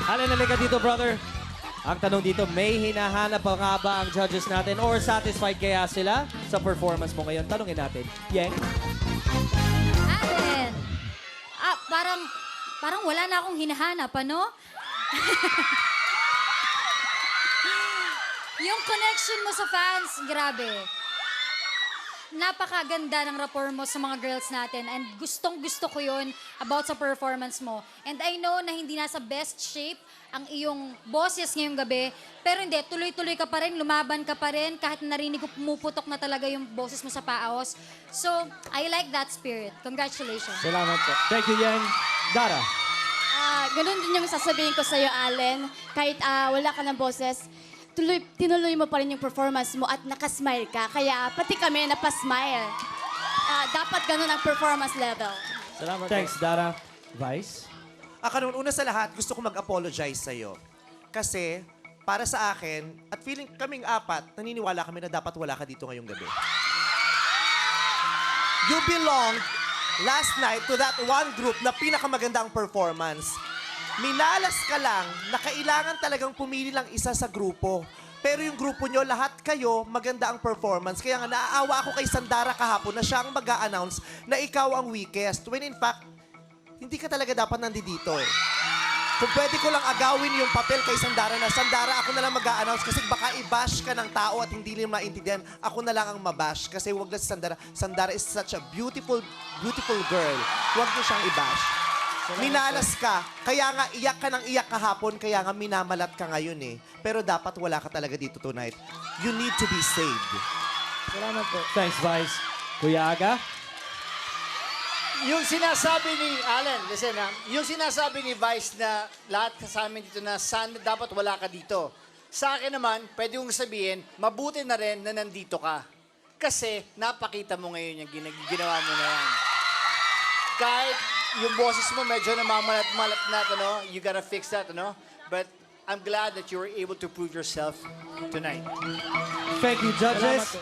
Allen, nalika dito, brother. Ang tanong dito, may hinahanap pa nga ba ang judges natin or satisfied kaya sila sa performance mo ngayon? Tanungin natin. Yeng? Allen, parang wala na akong hinahanap, ano? Yung connection mo sa fans, grabe. Napakaganda ng rapport mo sa mga girls natin and gustong-gusto ko yun about sa performance mo. And I know na hindi nasa best shape ang iyong boses ngayong gabi, pero hindi, tuloy-tuloy ka pa rin, lumaban ka pa rin, kahit narinig ko pumuputok na talaga yung boses mo sa paos. So, I like that spirit. Congratulations. Salamat po. Thank you, Yeng. Dara? Ganun din yung sasabihin ko sa'yo, Allen. Kahit wala ka ng boses, tinuloy mo pa rin yung performance mo at nakasmile ka. Kaya pati kami napasmile. Dapat ganun ang performance level. Salamat. Thanks, Dara. Vice? Kanun, una sa lahat, gusto ko mag-apologize sa'yo. Kasi, para sa akin, at feeling kaming apat, naniniwala kami na dapat wala ka dito ngayong gabi. You belonged last night to that one group na pinakamaganda ang performance. Minalas ka lang na kailangan talagang pumili lang isa sa grupo. Pero yung grupo nyo, lahat kayo, maganda ang performance. Kaya nga, naaawa ako kay Sandara kahapon na siya ang mag-a-announce na ikaw ang weakest. When in fact, hindi ka talaga dapat nandito eh. Kung pwede ko lang agawin yung papel kay Sandara na, Sandara, ako na lang mag-a-announce kasi baka i-bash ka ng tao at hindi nila maintindihan. Ako na lang ang mabash kasi wag na si Sandara. Sandara is such a beautiful, beautiful girl. Huwag niyo siyang i-bash. Minalas ka. Kaya nga, iyak ka ng iyak kahapon, kaya nga minamalat ka ngayon eh. Pero dapat wala ka talaga dito tonight. You need to be saved. Salamat po. Thanks, Vice. Kuya Aga? Yung sinasabi ni Allen, listen ha, yung sinasabi ni Vice na lahat sa amin dito na sana dapat wala ka dito. Sa akin naman, pwede kong sabihin, mabuti na rin na nandito ka. Kasi napakita mo ngayon yung ginawa mo na yan. Kahit yung boses mo medyo namamalat-malat na, ano, you gotta fix that, ano? But I'm glad that you were able to prove yourself tonight. Thank you, judges.